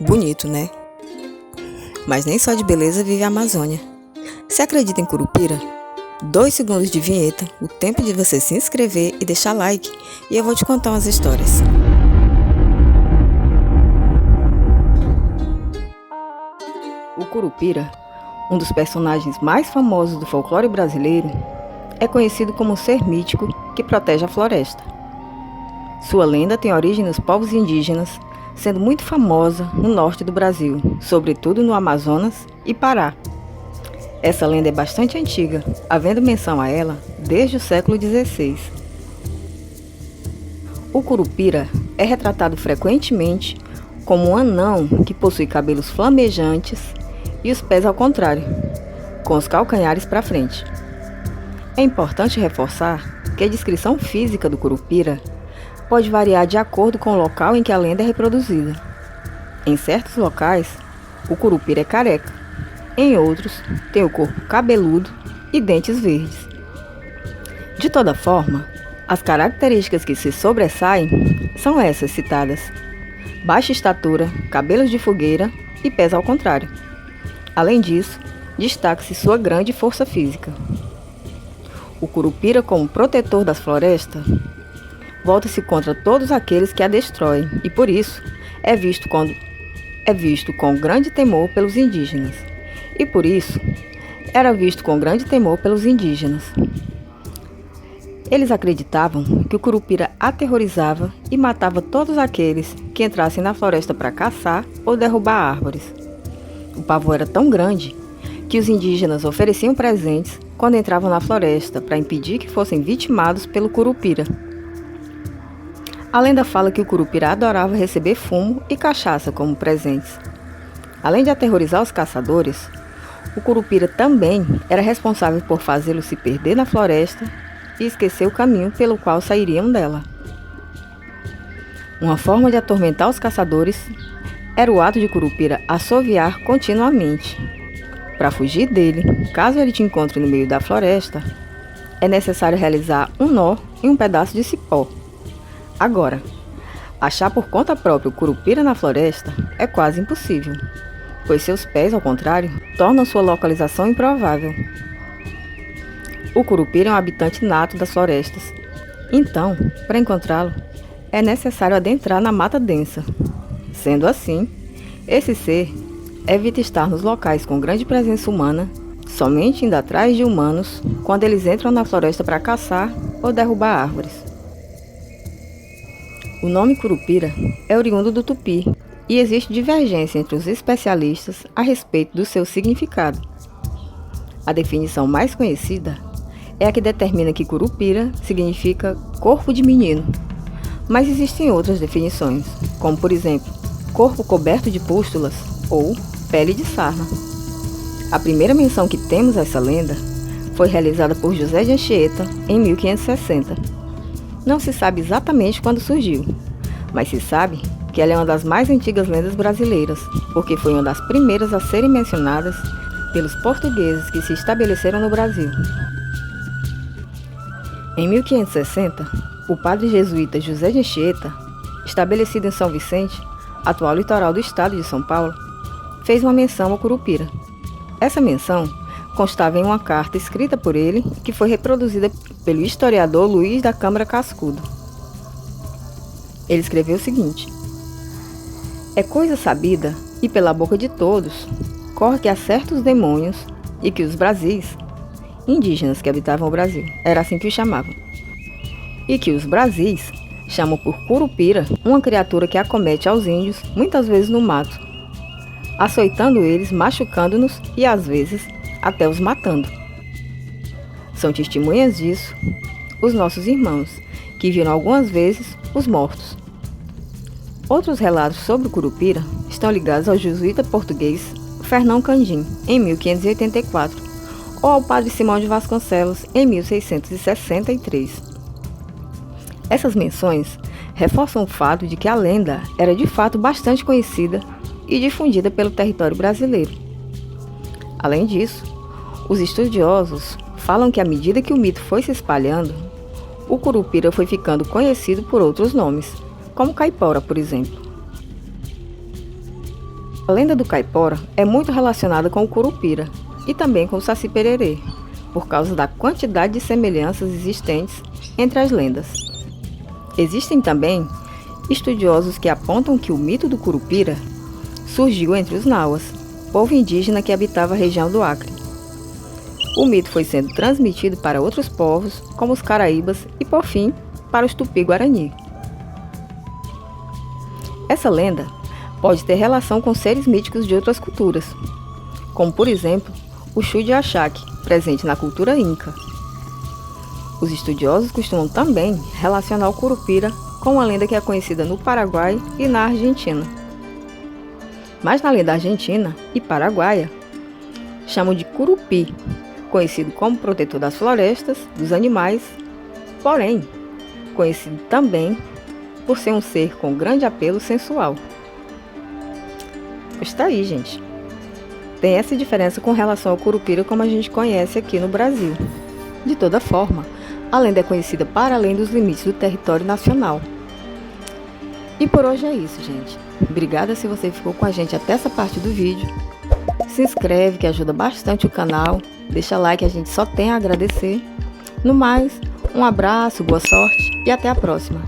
Bonito, né? Mas nem só de beleza vive a Amazônia. Se acredita em Curupira? 2 segundos de vinheta, o tempo de você se inscrever e deixar like, e eu vou te contar umas histórias. O Curupira, um dos personagens mais famosos do folclore brasileiro, é conhecido como um ser mítico que protege a floresta. Sua lenda tem origem nos povos indígenas, sendo muito famosa no norte do Brasil, sobretudo no Amazonas e Pará. Essa lenda é bastante antiga, havendo menção a ela desde o século XVI. O Curupira é retratado frequentemente como um anão que possui cabelos flamejantes e os pés ao contrário, com os calcanhares para frente. É importante reforçar que a descrição física do Curupira pode variar de acordo com o local em que a lenda é reproduzida. Em certos locais, o Curupira é careca. Em outros, tem o corpo cabeludo e dentes verdes. De toda forma, as características que se sobressaem são essas citadas: baixa estatura, cabelos de fogueira e pés ao contrário. Além disso, destaca-se sua grande força física. O Curupira, como protetor das florestas, volta-se contra todos aqueles que a destroem e, por isso, é visto com grande temor pelos indígenas. Eles acreditavam que o Curupira aterrorizava e matava todos aqueles que entrassem na floresta para caçar ou derrubar árvores. O pavor era tão grande que os indígenas ofereciam presentes quando entravam na floresta para impedir que fossem vitimados pelo Curupira. A lenda fala que o Curupira adorava receber fumo e cachaça como presentes. Além de aterrorizar os caçadores, o Curupira também era responsável por fazê-los se perder na floresta e esquecer o caminho pelo qual sairiam dela. Uma forma de atormentar os caçadores era o ato de Curupira assoviar continuamente. Para fugir dele, caso ele te encontre no meio da floresta, é necessário realizar um nó em um pedaço de cipó. Agora, achar por conta própria o Curupira na floresta é quase impossível, pois seus pés, ao contrário, tornam sua localização improvável. O Curupira é um habitante nato das florestas. Então, para encontrá-lo, é necessário adentrar na mata densa. Sendo assim, esse ser evita estar nos locais com grande presença humana, somente indo atrás de humanos quando eles entram na floresta para caçar ou derrubar árvores. O nome Curupira é oriundo do tupi e existe divergência entre os especialistas a respeito do seu significado. A definição mais conhecida é a que determina que Curupira significa corpo de menino, mas existem outras definições, como por exemplo, corpo coberto de pústulas ou pele de sarna. A primeira menção que temos a essa lenda foi realizada por José de Anchieta em 1560. Não se sabe exatamente quando surgiu, mas se sabe que ela é uma das mais antigas lendas brasileiras, porque foi uma das primeiras a serem mencionadas pelos portugueses que se estabeleceram no Brasil. Em 1560, o padre jesuíta José de Anchieta, estabelecido em São Vicente, atual litoral do estado de São Paulo, fez uma menção ao Curupira. Essa menção constava em uma carta escrita por ele, que foi reproduzida pelo historiador Luiz da Câmara Cascudo. Ele escreveu o seguinte: é coisa sabida, e pela boca de todos, corre que há certos demônios, e que os Brasis, indígenas que habitavam o Brasil, era assim que os chamavam, e que os Brasis chamam por Curupira uma criatura que acomete aos índios, muitas vezes no mato, açoitando eles, machucando-nos e às vezes até os matando. São testemunhas disso os nossos irmãos, que viram algumas vezes os mortos. Outros relatos sobre o Curupira estão ligados ao jesuíta português Fernão Candim, em 1584, ou ao padre Simão de Vasconcelos, em 1663. Essas menções reforçam o fato de que a lenda era de fato bastante conhecida e difundida pelo território brasileiro. Além disso, os estudiosos falam que à medida que o mito foi se espalhando, o Curupira foi ficando conhecido por outros nomes, como caipora, por exemplo. A lenda do caipora é muito relacionada com o curupira e também com o saci-pererê, por causa da quantidade de semelhanças existentes entre as lendas. Existem também estudiosos que apontam que o mito do curupira surgiu entre os Nauas, povo indígena que habitava a região do Acre. O mito foi sendo transmitido para outros povos, como os caraíbas e, por fim, para os tupi-guarani. Essa lenda pode ter relação com seres míticos de outras culturas, como, por exemplo, o Xu de Axaque, presente na cultura inca. Os estudiosos costumam também relacionar o curupira com uma lenda que é conhecida no Paraguai e na Argentina. Mas na lenda argentina e paraguaia, chamam de curupi, conhecido como protetor das florestas, dos animais, porém, conhecido também por ser um ser com grande apelo sensual. Pois tá aí, gente. Tem essa diferença com relação ao curupira como a gente conhece aqui no Brasil. De toda forma, a lenda é conhecida para além dos limites do território nacional. E por hoje é isso, gente. Obrigada se você ficou com a gente até essa parte do vídeo. Se inscreve, que ajuda bastante o canal. Deixa like, a gente só tem a agradecer. No mais, um abraço, boa sorte e até a próxima.